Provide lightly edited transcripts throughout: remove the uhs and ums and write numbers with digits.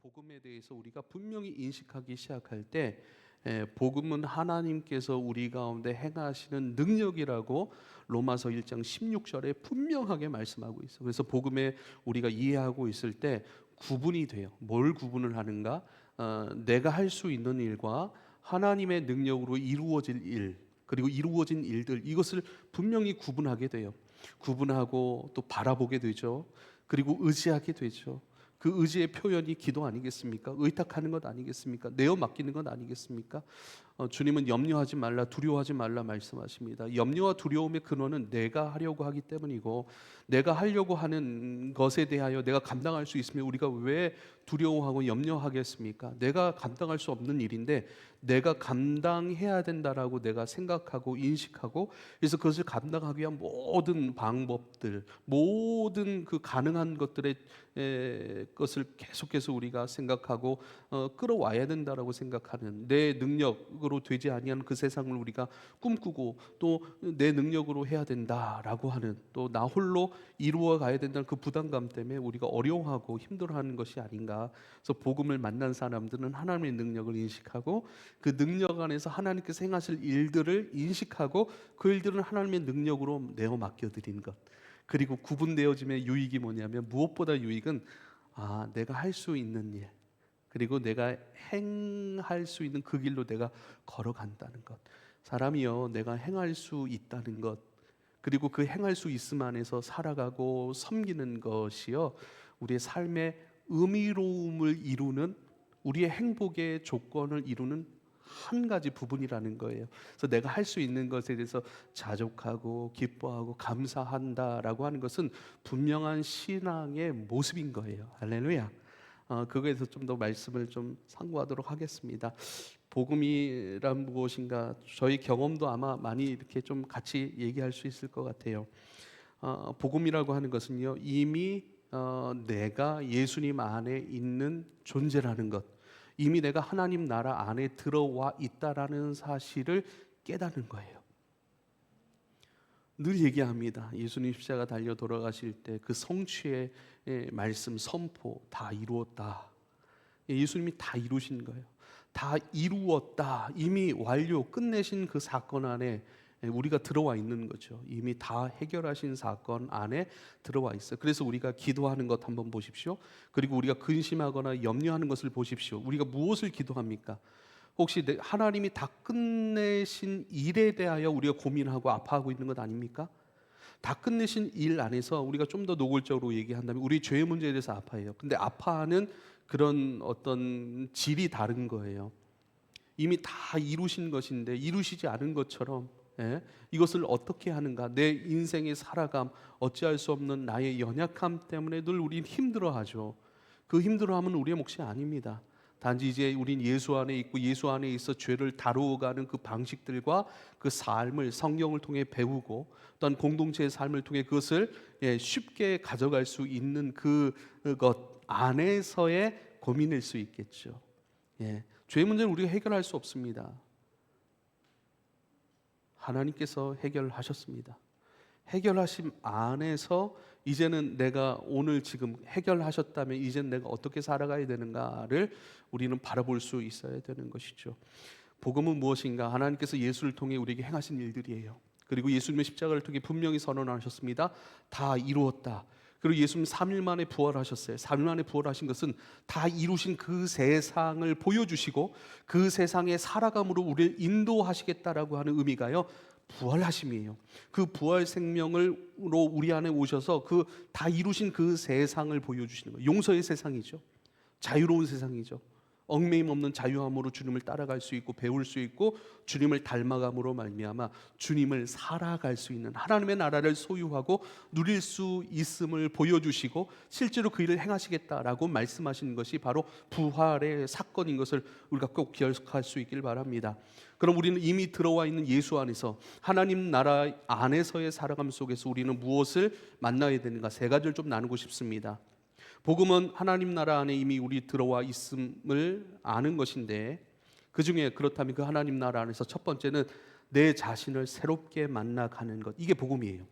복음에 대해서 우리가 분명히 인식하기 시작할 때 복음은 하나님께서 우리 가운데 행하시는 능력이라고 로마서 1장 16절에 분명하게 말씀하고 있어요. 그래서 복음에 우리가 이해하고 있을 때 구분이 돼요. 뭘 구분을 하는가? 내가 할 수 있는 일과 하나님의 능력으로 이루어질 일, 그리고 이루어진 일들, 이것을 분명히 구분하게 돼요. 구분하고 또 바라보게 되죠. 그리고 의지하게 되죠. 그 의지의 표현이 기도 아니겠습니까? 의탁하는 것 아니겠습니까? 내어 맡기는 것 아니겠습니까? 주님은 염려하지 말라, 두려워하지 말라 말씀하십니다. 염려와 두려움의 근원은 내가 하려고 하기 때문이고, 내가 하려고 하는 것에 대하여 내가 감당할 수 있으면 우리가 왜 두려워하고 염려하겠습니까? 내가 감당할 수 없는 일인데 내가 감당해야 된다라고 내가 생각하고 인식하고, 그래서 그것을 감당하기 위한 모든 방법들, 모든 그 가능한 것들의 것을 계속해서 우리가 생각하고 끌어와야 된다라고 생각하는, 내 능력으로 되지 아니한 그 세상을 우리가 꿈꾸고 또 내 능력으로 해야 된다라고 하는, 또 나 홀로 이루어 가야 된다는 그 부담감 때문에 우리가 어려워하고 힘들어하는 것이 아닌가. 그래서 복음을 만난 사람들은 하나님의 능력을 인식하고 그 능력 안에서 하나님께서 행하실 일들을 인식하고 그 일들은 하나님의 능력으로 내어 맡겨드리는 것. 그리고 구분되어짐의 유익이 뭐냐면, 무엇보다 유익은 내가 할 수 있는 일, 그리고 내가 행할 수 있는 그 길로 내가 걸어간다는 것. 사람이요, 내가 행할 수 있다는 것, 그리고 그 행할 수 있음 안에서 살아가고 섬기는 것이요, 우리의 삶의 의미로움을 이루는, 우리의 행복의 조건을 이루는 한 가지 부분이라는 거예요. 그래서 내가 할 수 있는 것에 대해서 자족하고 기뻐하고 감사한다라고 하는 것은 분명한 신앙의 모습인 거예요. 할렐루야. 그거에 대해서 좀 더 말씀을 좀 상고하도록 하겠습니다. 복음이란 무엇인가? 저희 경험도 아마 많이 이렇게 좀 같이 얘기할 수 있을 것 같아요. 복음이라고 하는 것은요, 이미 내가 예수님 안에 있는 존재라는 것, 이미 내가 하나님 나라 안에 들어와 있다라는 사실을 깨닫는 거예요. 늘 얘기합니다. 예수님 십자가 달려 돌아가실 때 그 성취의 말씀, 선포, 다 이루었다. 예수님이 다 이루신 거예요. 다 이루었다, 이미 완료, 끝내신 그 사건 안에 우리가 들어와 있는 거죠. 이미 다 해결하신 사건 안에 들어와 있어요. 그래서 우리가 기도하는 것 한번 보십시오. 그리고 우리가 근심하거나 염려하는 것을 보십시오. 우리가 무엇을 기도합니까? 혹시 하나님이 다 끝내신 일에 대하여 우리가 고민하고 아파하고 있는 것 아닙니까? 다 끝내신 일 안에서 우리가 좀 더 노골적으로 얘기한다면 우리 죄의 문제에 대해서 아파해요. 근데 아파하는 그런 어떤 질이 다른 거예요. 이미 다 이루신 것인데 이루시지 않은 것처럼, 이것을 어떻게 하는가? 내 인생의 살아감, 어찌할 수 없는 나의 연약함 때문에 늘 우린 힘들어하죠. 그 힘들어함은 우리의 몫이 아닙니다. 단지 이제 우린 예수 안에 있고 예수 안에 있어 죄를 다루어가는 그 방식들과 그 삶을 성경을 통해 배우고, 또한 공동체의 삶을 통해 그것을 쉽게 가져갈 수 있는 그것 안에서의 고민일 수 있겠죠. 죄의 문제는 우리가 해결할 수 없습니다. 하나님께서 해결하셨습니다. 해결하심 안에서 이제는 내가 오늘 지금 해결하셨다면 이제는 내가 어떻게 살아가야 되는가를 우리는 바라볼 수 있어야 되는 것이죠. 복음은 무엇인가? 하나님께서 예수를 통해 우리에게 행하신 일들이에요. 그리고 예수님의 십자가를 통해 분명히 선언하셨습니다. 다 이루었다. 그리고 예수님 3일 만에 부활하셨어요. 3일 만에 부활하신 것은 다 이루신 그 세상을 보여주시고 그 세상의 살아감으로 우리를 인도하시겠다라고 하는 의미가요, 부활하심이에요. 그 부활 생명으로 우리 안에 오셔서 그 다 이루신 그 세상을 보여주시는 거예요. 용서의 세상이죠. 자유로운 세상이죠. 얽매임 없는 자유함으로 주님을 따라갈 수 있고 배울 수 있고, 주님을 닮아감으로 말미암아 주님을 살아갈 수 있는, 하나님의 나라를 소유하고 누릴 수 있음을 보여주시고 실제로 그 일을 행하시겠다라고 말씀하신 것이 바로 부활의 사건인 것을 우리가 꼭 기억할 수 있길 바랍니다. 그럼 우리는 이미 들어와 있는 예수 안에서, 하나님 나라 안에서의 살아감 속에서 우리는 무엇을 만나야 되는가? 세 가지를 좀 나누고 싶습니다. 복음은 하나님 나라 안에 이미 우리 들어와 있음을 아는 것인데, 그 중에 그렇다면 그 하나님 나라 안에서 첫 번째는 내 자신을 새롭게 만나가는 것, 이게 복음이에요.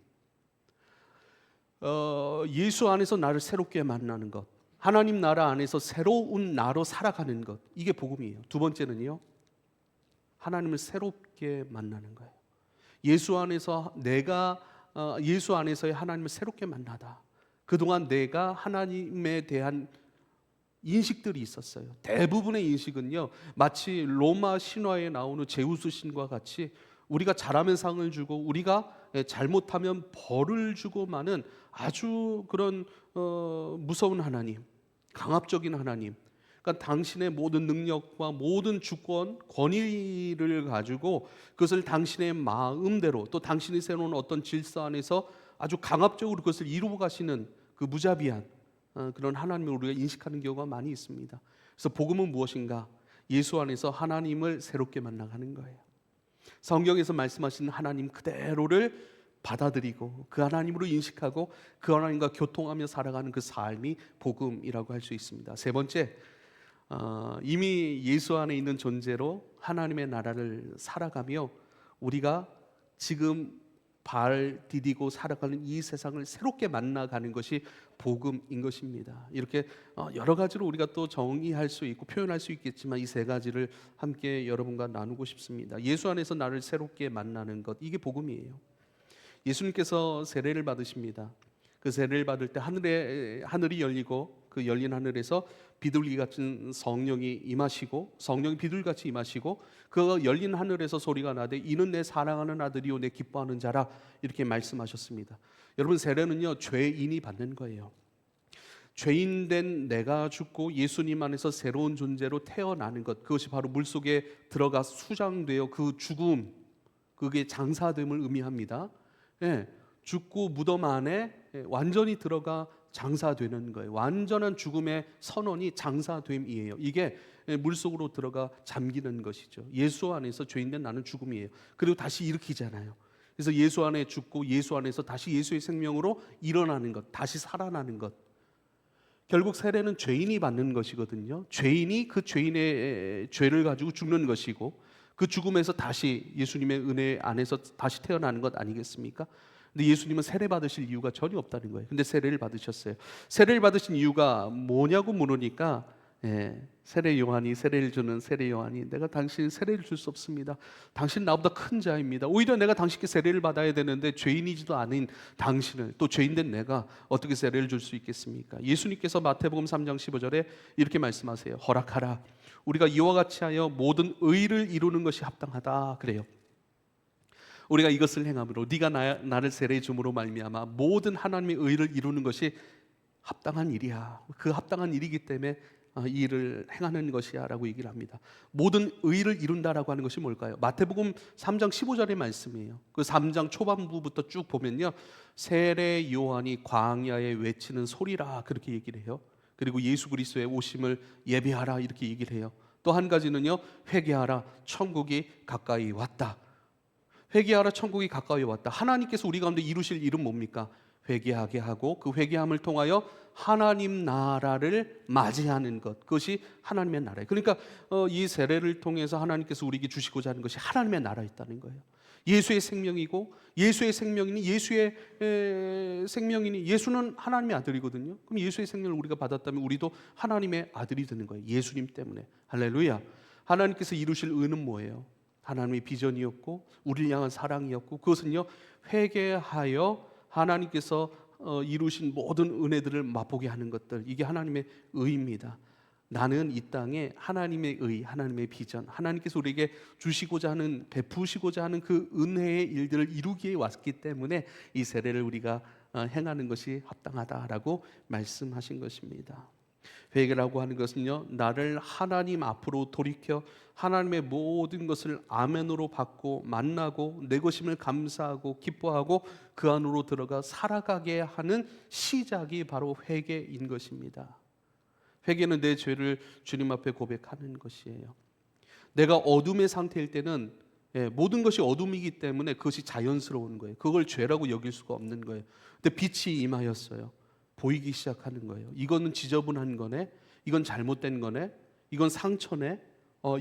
예수 안에서 나를 새롭게 만나는 것, 하나님 나라 안에서 새로운 나로 살아가는 것, 이게 복음이에요. 두 번째는요, 하나님을 새롭게 만나는 거예요. 예수 안에서 예수 안에서의 하나님을 새롭게 만나다. 그동안 내가 하나님에 대한 인식들이 있었어요. 대부분의 인식은요, 마치 로마 신화에 나오는 제우스 신과 같이 우리가 잘하면 상을 주고 우리가 잘못하면 벌을 주고 마는 아주 그런 무서운 하나님, 강압적인 하나님. 그러니까 당신의 모든 능력과 모든 주권, 권위를 가지고 그것을 당신의 마음대로, 또 당신이 세워놓은 어떤 질서 안에서 아주 강압적으로 그것을 이루어 가시는 그 무자비한 그런 하나님을 우리가 인식하는 경우가 많이 있습니다. 그래서 복음은 무엇인가? 예수 안에서 하나님을 새롭게 만나가는 거예요. 성경에서 말씀하신 하나님 그대로를 받아들이고 그 하나님으로 인식하고 그 하나님과 교통하며 살아가는 그 삶이 복음이라고 할 수 있습니다. 세 번째, 이미 예수 안에 있는 존재로 하나님의 나라를 살아가며 우리가 지금 발 디디고 살아가는 이 세상을 새롭게 만나가는 것이 복음인 것입니다. 이렇게 여러 가지로 우리가 또 정의할 수 있고 표현할 수 있겠지만 이 세 가지를 함께 여러분과 나누고 싶습니다. 예수 안에서 나를 새롭게 만나는 것, 이게 복음이에요. 예수님께서 세례를 받으십니다. 그 세례를 받을 때 하늘이 열리고 그 열린 하늘에서 비둘기 같은 성령이 임하시고, 성령이 비둘기같이 임하시고, 그 열린 하늘에서 소리가 나되 이는 내 사랑하는 아들이요 내 기뻐하는 자라, 이렇게 말씀하셨습니다. 여러분, 세례는요 죄인이 받는 거예요. 죄인된 내가 죽고 예수님 안에서 새로운 존재로 태어나는 것, 그것이 바로 물속에 들어가 수장되어 그 죽음, 그게 장사됨을 의미합니다. 죽고 무덤 안에 완전히 들어가 장사되는 거예요. 완전한 죽음의 선언이 장사됨이에요. 이게 물속으로 들어가 잠기는 것이죠. 예수 안에서 죄인된 나는 죽음이에요. 그리고 다시 일으키잖아요. 그래서 예수 안에 죽고 예수 안에서 다시 예수의 생명으로 일어나는 것, 다시 살아나는 것. 결국 세례는 죄인이 받는 것이거든요. 죄인이 그 죄인의 죄를 가지고 죽는 것이고, 그 죽음에서 다시 예수님의 은혜 안에서 다시 태어나는 것 아니겠습니까? 근데 예수님은 세례 받으실 이유가 전혀 없다는 거예요. 근데 세례를 받으셨어요. 세례를 받으신 이유가 뭐냐고 물으니까 세례 요한이 주는 세례 요한이, 내가 당신 세례를 줄 수 없습니다. 당신 나보다 큰 자입니다. 오히려 내가 당신께 세례를 받아야 되는데 죄인이지도 않은 당신을, 또 죄인된 내가 어떻게 세례를 줄 수 있겠습니까? 예수님께서 마태복음 3장 15절에 이렇게 말씀하세요. 허락하라. 우리가 이와 같이 하여 모든 의를 이루는 것이 합당하다 그래요. 우리가 이것을 행함으로 네가 나를 세례 줌으로 말미암아 모든 하나님의 의를 이루는 것이 합당한 일이야. 그 합당한 일이기 때문에 이 일을 행하는 것이야 라고 얘기를 합니다. 모든 의를 이룬다라고 하는 것이 뭘까요? 마태복음 3장 15절의 말씀이에요. 그 3장 초반부부터 쭉 보면요, 세례 요한이 광야에 외치는 소리라 그렇게 얘기를 해요. 그리고 예수 그리스도의 오심을 예배하라 이렇게 얘기를 해요. 또 한 가지는요, 회개하라, 천국이 가까이 왔다. 회개하라, 천국이 가까이 왔다. 하나님께서 우리 가운데 이루실 일은 뭡니까? 회개하게 하고 그 회개함을 통하여 하나님 나라를 맞이하는 것, 그것이 하나님의 나라예요. 그러니까 이 세례를 통해서 하나님께서 우리에게 주시고자 하는 것이 하나님의 나라에 있다는 거예요. 예수의 생명이고, 예수의 생명이니 예수의 생명이니, 예수는 하나님의 아들이거든요. 그럼 예수의 생명을 우리가 받았다면 우리도 하나님의 아들이 되는 거예요. 예수님 때문에. 할렐루야. 하나님께서 이루실 의는 뭐예요? 하나님의 비전이었고 우리를 향한 사랑이었고, 그것은요 회개하여 하나님께서 이루신 모든 은혜들을 맛보게 하는 것들, 이게 하나님의 의입니다. 나는 이 땅에 하나님의 의, 하나님의 비전, 하나님께서 우리에게 주시고자 하는, 베푸시고자 하는 그 은혜의 일들을 이루기에 왔기 때문에 이 세례를 우리가 행하는 것이 합당하다라고 말씀하신 것입니다. 회개라고 하는 것은요, 나를 하나님 앞으로 돌이켜 하나님의 모든 것을 아멘으로 받고 만나고 내 것임을 감사하고 기뻐하고 그 안으로 들어가 살아가게 하는 시작이 바로 회개인 것입니다. 회개는 내 죄를 주님 앞에 고백하는 것이에요. 내가 어둠의 상태일 때는 모든 것이 어둠이기 때문에 그것이 자연스러운 거예요. 그걸 죄라고 여길 수가 없는 거예요. 근데 빛이 임하였어요. 보이기 시작하는 거예요. 이거는 지저분한 거네, 이건 잘못된 거네, 이건 상처네,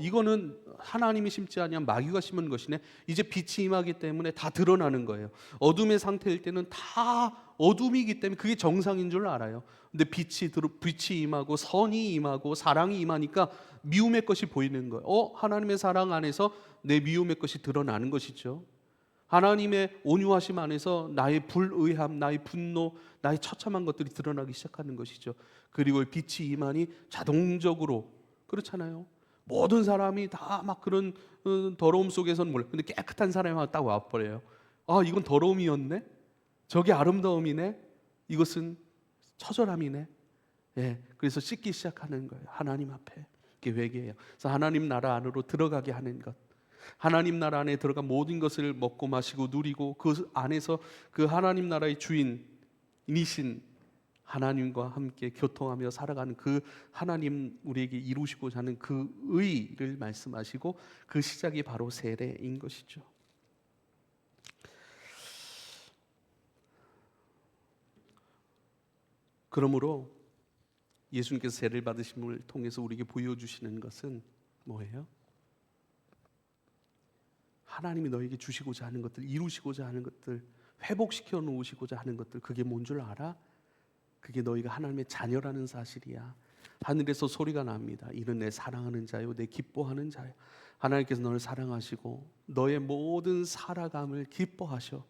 이거는 하나님이 심지 아니한 마귀가 심은 것이네. 이제 빛이 임하기 때문에 다 드러나는 거예요. 어둠의 상태일 때는 다 어둠이기 때문에 그게 정상인 줄 알아요. 근데 빛이 임하고 선이 임하고 사랑이 임하니까 미움의 것이 보이는 거예요. 하나님의 사랑 안에서 내 미움의 것이 드러나는 것이죠. 하나님의 온유하심 안에서 나의 불의함, 나의 분노, 나의 처참한 것들이 드러나기 시작하는 것이죠. 그리고 빛이 임하니 자동적으로, 그렇잖아요. 모든 사람이 다 막 그런 더러움 속에서는 몰라. 근데 깨끗한 사람이 딱 와버려요. 이건 더러움이었네. 저게 아름다움이네. 이것은 처절함이네. 예, 그래서 씻기 시작하는 거예요. 하나님 앞에. 이게 회개예요. 그래서 하나님 나라 안으로 들어가게 하는 것. 하나님 나라 안에 들어가 모든 것을 먹고 마시고 누리고 그 안에서 그 하나님 나라의 주인이신 하나님과 함께 교통하며 살아가는 그 하나님 우리에게 이루시고자 하는 그 의를 말씀하시고 그 시작이 바로 세례인 것이죠. 그러므로 예수님께서 세례를 받으심을 통해서 우리에게 보여주시는 것은 뭐예요? 하나님이 너에게 주시고자 하는 것들, 이루시고자 하는 것들, 회복시켜 놓으시고자 하는 것들, 그게 뭔 줄 알아? 그게 너희가 하나님의 자녀라는 사실이야. 하늘에서 소리가 납니다. 이는 내 사랑하는 자요, 내 기뻐하는 자요. 하나님께서 너를 사랑하시고 너의 모든 살아감을 기뻐하셔.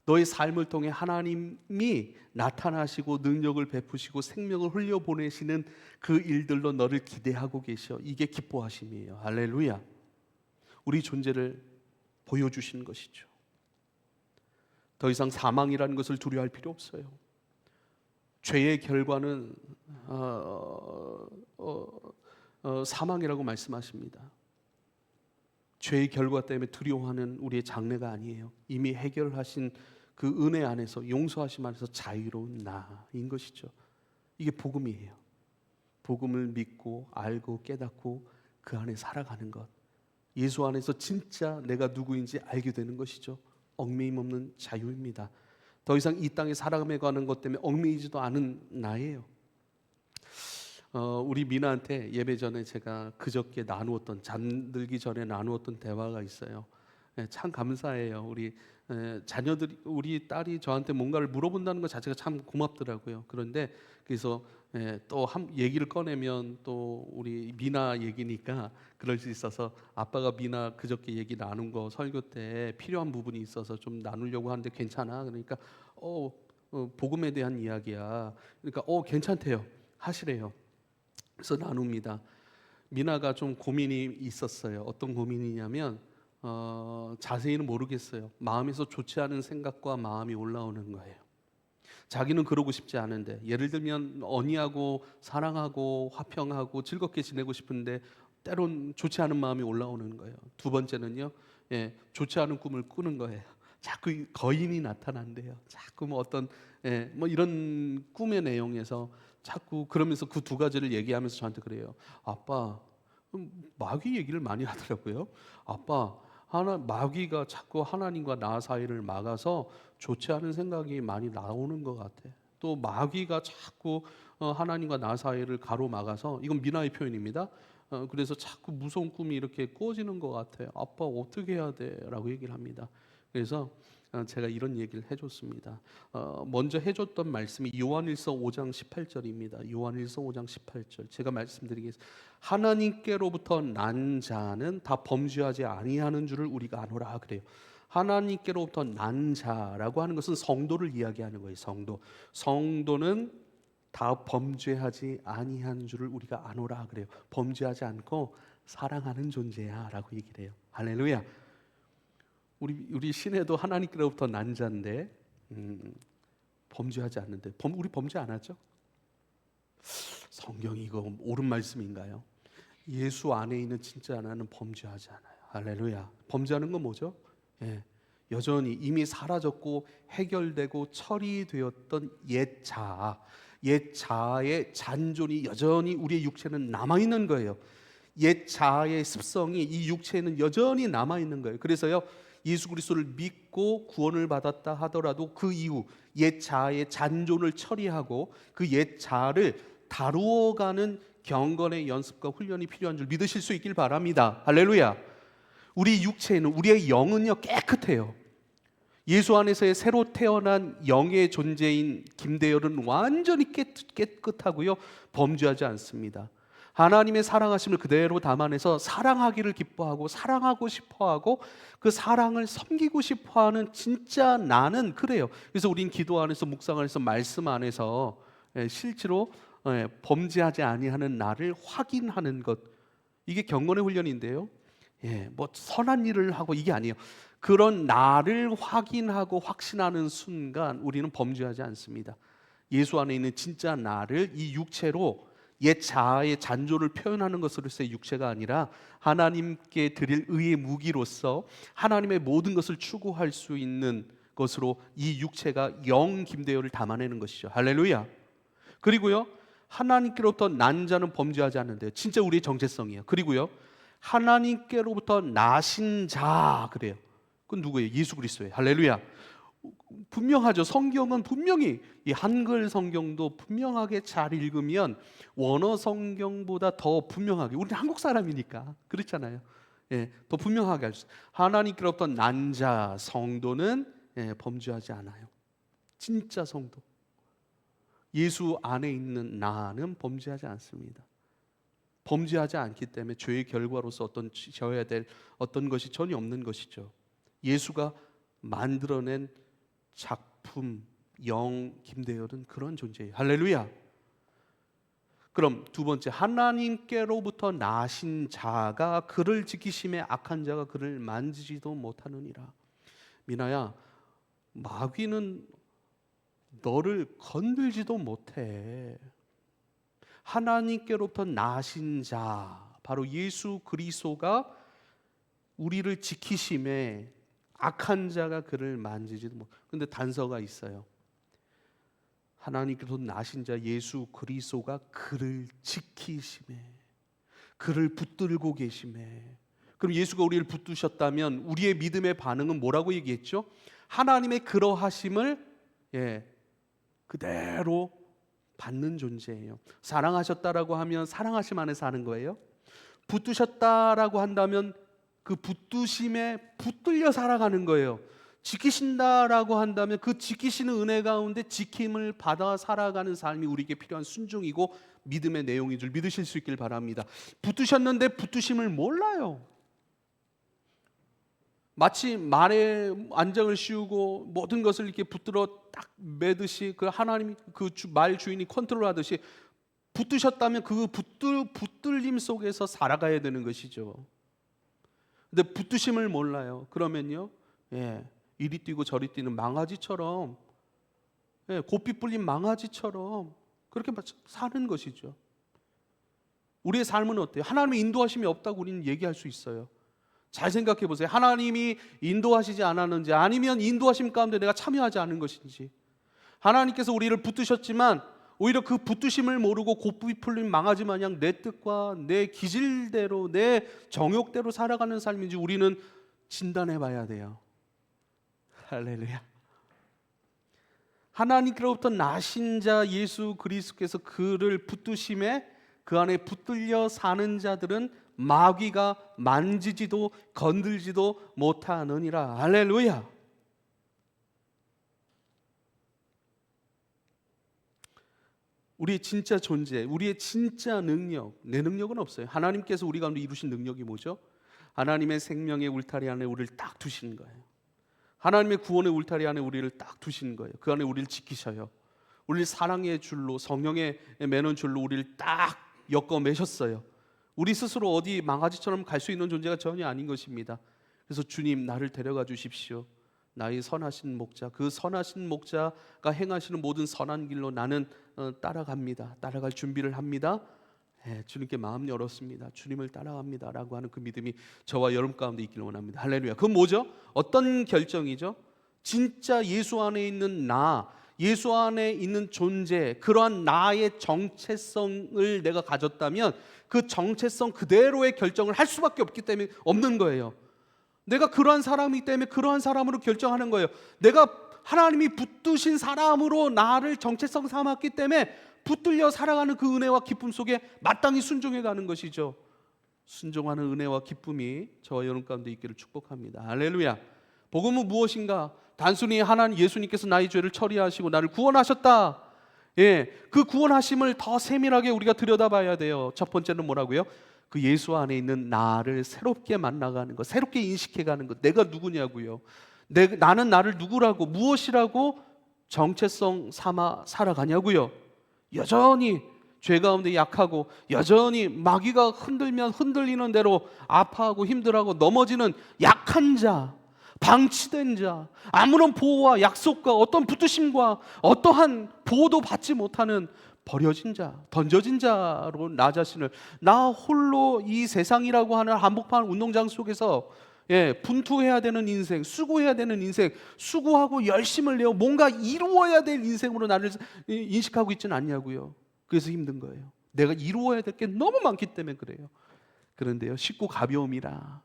너의 삶을 통해 하나님이 나타나시고 능력을 베푸시고 생명을 흘려보내시는 그 일들로 너를 기대하고 계셔. 이게 기뻐하심이에요. 할렐루야. 우리 존재를 보여주시는 것이죠. 더 이상 사망이라는 것을 두려워할 필요 없어요. 죄의 결과는 사망이라고 말씀하십니다. 죄의 결과 때문에 두려워하는 우리의 장래가 아니에요. 이미 해결하신 그 은혜 안에서, 용서하심 안에서 자유로운 나인 것이죠. 이게 복음이에요. 복음을 믿고 알고 깨닫고 그 안에 살아가는 것. 예수 안에서 진짜 내가 누구인지 알게 되는 것이죠. 얽매임 없는 자유입니다. 더 이상 이 땅에 살아가며 가는 것 때문에 얽매이지도 않은 나예요. 우리 미나한테 예배 전에 제가 그저께 나누었던, 잠들기 전에 나누었던 대화가 있어요. 참 감사해요. 우리 자녀들이, 우리 딸이 저한테 뭔가를 물어본다는 것 자체가 참 고맙더라고요. 그런데 그래서 또 얘기를 꺼내면 또 우리 미나 얘기니까 그럴 수 있어서 아빠가 미나 그저께 얘기 나눈 거 설교 때 필요한 부분이 있어서 좀 나누려고 하는데 괜찮아? 그러니까 복음에 대한 이야기야. 그러니까 괜찮대요. 하시래요. 그래서 나눕니다. 미나가 좀 고민이 있었어요. 어떤 고민이냐면 자세히는 모르겠어요. 마음에서 좋지 않은 생각과 마음이 올라오는 거예요. 자기는 그러고 싶지 않은데, 예를 들면 언니하고 사랑하고 화평하고 즐겁게 지내고 싶은데 때론 좋지 않은 마음이 올라오는 거예요. 두 번째는요, 좋지 않은 꿈을 꾸는 거예요. 자꾸 거인이 나타난대요. 자꾸 뭐 어떤 뭐 이런 꿈의 내용에서 자꾸 그러면서 그 두 가지를 얘기하면서 저한테 그래요. 아빠, 마귀 얘기를 많이 하더라고요. 아빠, 마귀가 자꾸 하나님과 나 사이를 막아서 좋지 않은 생각이 많이 나오는 것 같아. 또 마귀가 자꾸 하나님과 나 사이를 가로막아서, 이건 미나의 표현입니다. 그래서 자꾸 무서운 꿈이 이렇게 꾸어지는 것 같아요. 아빠 어떻게 해야 돼? 라고 얘기를 합니다. 그래서 제가 이런 얘기를 해줬습니다. 먼저 해줬던 말씀이 요한일서 5장 18절입니다. 요한일서 5장 18절 제가 말씀드리겠습니다. 하나님께로부터 난 자는 다 범죄하지 아니하는 줄을 우리가 아노라 그래요. 하나님께로부터 난 자라고 하는 것은 성도를 이야기하는 거예요. 성도는 다 범죄하지 아니한 줄을 우리가 아노라 그래요. 범죄하지 않고 사랑하는 존재야 라고 얘기를 해요. 할렐루야. 우리 신에도 하나님께로부터 난 자인데 범죄하지 않는데 우리 범죄 안 하죠? 성경이 이거 옳은 말씀인가요? 예수 안에 있는 진짜 하나는 범죄하지 않아요. 할렐루야. 범죄하는 건 뭐죠? 여전히 이미 사라졌고 해결되고 처리되었던 옛 자아의 잔존이 여전히 우리의 육체는 남아있는 거예요. 옛 자아의 습성이 이 육체에는 여전히 남아있는 거예요. 그래서요, 예수 그리스도를 믿고 구원을 받았다 하더라도 그 이후 옛 자아의 잔존을 처리하고 그 옛 자아를 다루어가는 경건의 연습과 훈련이 필요한 줄 믿으실 수 있길 바랍니다. 할렐루야. 우리 육체는, 우리의 영은요 깨끗해요. 예수 안에서의 새로 태어난 영의 존재인 김대열은 완전히 깨끗하고요, 범죄하지 않습니다. 하나님의 사랑하심을 그대로 담아내서 사랑하기를 기뻐하고 사랑하고 싶어하고 그 사랑을 섬기고 싶어하는 진짜 나는 그래요. 그래서 우린 기도 안에서, 묵상 안에서, 말씀 안에서 실제로 범죄하지 아니하는 나를 확인하는 것, 이게 경건의 훈련인데요. 뭐 선한 일을 하고 이게 아니에요. 그런 나를 확인하고 확신하는 순간 우리는 범죄하지 않습니다. 예수 안에 있는 진짜 나를 이 육체로 옛 자아의 잔존을 표현하는 것으로서의 육체가 아니라 하나님께 드릴 의의 무기로서 하나님의 모든 것을 추구할 수 있는 것으로 이 육체가 영 김대열을 담아내는 것이죠. 할렐루야. 그리고요, 하나님께로부터 난 자는 범죄하지 않는데요. 진짜 우리의 정체성이에요. 그리고요, 하나님께로부터 나신 자, 그래요. 그건 누구예요? 예수 그리스도예요. 할렐루야. 분명하죠. 성경은 분명히, 이 한글 성경도 분명하게 잘 읽으면 원어 성경보다 더 분명하게, 우리는 한국 사람이니까 그렇잖아요. 더 분명하게 할 수 있어요. 하나님께로부터 난 자, 성도는 범죄하지 않아요. 진짜 성도, 예수 안에 있는 나는 범죄하지 않습니다. 범죄하지 않기 때문에 죄의 결과로서 져야 될 어떤 것이 전혀 없는 것이죠. 예수가 만들어낸 작품, 영 김대열은 그런 존재예요. 할렐루야. 그럼 두 번째, 하나님께로부터 나신 자가 그를 지키심에 악한 자가 그를 만지지도 못하느니라. 미나야, 마귀는 너를 건들지도 못해. 하나님께로부터 나신 자, 바로 예수 그리스도가 우리를 지키심에 악한 자가 그를 만지지도 못. 근데 단서가 있어요. 하나님께로부터 나신 자 예수 그리스도가 그를 지키심에, 그를 붙들고 계심에. 그럼 예수가 우리를 붙드셨다면 우리의 믿음의 반응은 뭐라고 얘기했죠? 하나님의 그러하심을 그대로 받는 존재예요. 사랑하셨다라고 하면 사랑하심 안에 사는 거예요. 붙드셨다라고 한다면 그 붙드심에 붙들려 살아가는 거예요. 지키신다라고 한다면 그 지키시는 은혜 가운데 지킴을 받아 살아가는 삶이 우리에게 필요한 순종이고 믿음의 내용인 줄 믿으실 수 있길 바랍니다. 붙드셨는데 붙드심을 몰라요. 마치 말에 안장을 씌우고 모든 것을 이렇게 붙들어 딱 매듯이 그 하나님 그 말 주인이 컨트롤하듯이 붙드셨다면 그 붙들림 속에서 살아가야 되는 것이죠. 근데 붙드심을 몰라요. 그러면요, 이리 뛰고 저리 뛰는 망아지처럼, 고삐 뿔린 망아지처럼 그렇게 사는 것이죠. 우리의 삶은 어때요? 하나님의 인도하심이 없다고 우리는 얘기할 수 있어요. 잘 생각해 보세요. 하나님이 인도하시지 않았는지, 아니면 인도하심 가운데 내가 참여하지 않은 것인지. 하나님께서 우리를 붙드셨지만 오히려 그 붙드심을 모르고 고삐 풀린 망아지 마냥 내 뜻과 내 기질대로, 내 정욕대로 살아가는 삶인지 우리는 진단해 봐야 돼요. 할렐루야. 하나님께로부터 나신 자 예수 그리스도께서 그를 붙드심에 그 안에 붙들려 사는 자들은 마귀가 만지지도 건들지도 못하느니라. 할렐루야. 우리의 진짜 존재, 우리의 진짜 능력, 내 능력은 없어요. 하나님께서 우리 가운데 이루신 능력이 뭐죠? 하나님의 생명의 울타리 안에 우리를 딱 두신 거예요. 하나님의 구원의 울타리 안에 우리를 딱 두신 거예요. 그 안에 우리를 지키셔요. 우리를 사랑의 줄로, 성령의 매는 줄로 우리를 딱 엮어 매셨어요. 우리 스스로 어디 망아지처럼 갈 수 있는 존재가 전혀 아닌 것입니다. 그래서 주님, 나를 데려가 주십시오. 나의 선하신 목자, 그 선하신 목자가 행하시는 모든 선한 길로 나는 따라갑니다. 따라갈 준비를 합니다. 주님께 마음 열었습니다. 주님을 따라갑니다 라고 하는 그 믿음이 저와 여러분 가운데 있기를 원합니다. 할렐루야. 그건 뭐죠? 어떤 결정이죠? 진짜 예수 안에 있는 나, 예수 안에 있는 존재, 그러한 나의 정체성을 내가 가졌다면 그 정체성 그대로의 결정을 할 수밖에 없기 때문에 없는 거예요. 내가 그러한 사람이기 때문에 그러한 사람으로 결정하는 거예요. 내가 하나님이 붙드신 사람으로 나를 정체성 삼았기 때문에 붙들려 살아가는 그 은혜와 기쁨 속에 마땅히 순종해 가는 것이죠. 순종하는 은혜와 기쁨이 저와 여러분 가운데 있기를 축복합니다. 할렐루야. 복음은 무엇인가? 단순히 하나님 예수님께서 나의 죄를 처리하시고 나를 구원하셨다. 그 구원하심을 더 세밀하게 우리가 들여다봐야 돼요. 첫 번째는 뭐라고요? 그 예수 안에 있는 나를 새롭게 만나가는 것, 새롭게 인식해가는 것. 내가 누구냐고요. 나는 나를 누구라고, 무엇이라고 정체성 삼아 살아가냐고요. 여전히 죄 가운데 약하고 여전히 마귀가 흔들면 흔들리는 대로 아파하고 힘들어하고 넘어지는 약한 자, 방치된 자, 아무런 보호와 약속과 어떤 붙드심과 어떠한 보호도 받지 못하는 버려진 자, 던져진 자로 나 자신을, 나 홀로 이 세상이라고 하는 한복판 운동장 속에서 분투해야 되는 인생, 수고해야 되는 인생, 수고하고 열심을 내어 뭔가 이루어야 될 인생으로 나를 인식하고 있지는 않냐고요. 그래서 힘든 거예요. 내가 이루어야 될 게 너무 많기 때문에 그래요. 그런데요, 쉽고 가벼움이라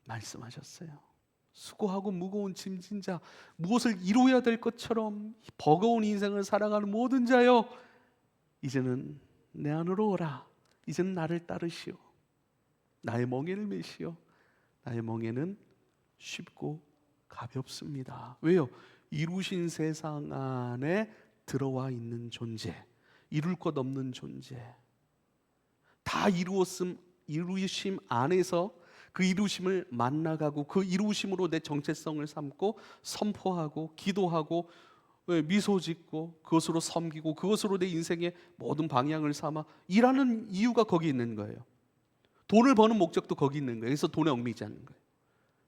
말씀하셨어요. 수고하고 무거운 짐진 자, 무엇을 이루어야 될 것처럼 버거운 인생을 살아가는 모든 자여, 이제는 내 안으로 오라. 이제는 나를 따르시오. 나의 멍에를 메시오. 나의 멍에는 쉽고 가볍습니다. 왜요? 이루신 세상 안에 들어와 있는 존재, 이룰 것 없는 존재, 다 이루심 안에서 그 이루심을 만나가고 그 이루심으로 내 정체성을 삼고 선포하고 기도하고 미소 짓고 그것으로 섬기고 그것으로 내 인생의 모든 방향을 삼아 일하는 이유가 거기 있는 거예요. 돈을 버는 목적도 거기 있는 거예요. 그래서 돈에 얽매이지 않는 거예요.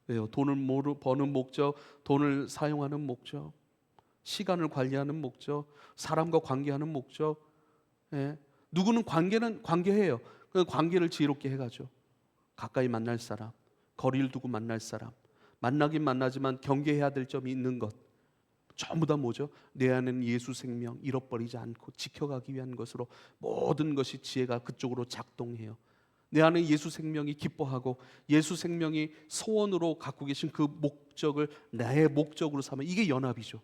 왜요? 돈을 버는 목적, 돈을 사용하는 목적, 시간을 관리하는 목적, 사람과 관계하는 목적. 누구는 관계해요. 그 관계를 지혜롭게 해가죠. 가까이 만날 사람, 거리를 두고 만날 사람, 만나긴 만나지만 경계해야 될 점이 있는 것, 전부 다 뭐죠? 내 안에는 예수 생명 잃어버리지 않고 지켜가기 위한 것으로 모든 것이 지혜가 그쪽으로 작동해요. 내 안에 예수 생명이 기뻐하고 예수 생명이 소원으로 갖고 계신 그 목적을 나의 목적으로 삼아, 이게 연합이죠.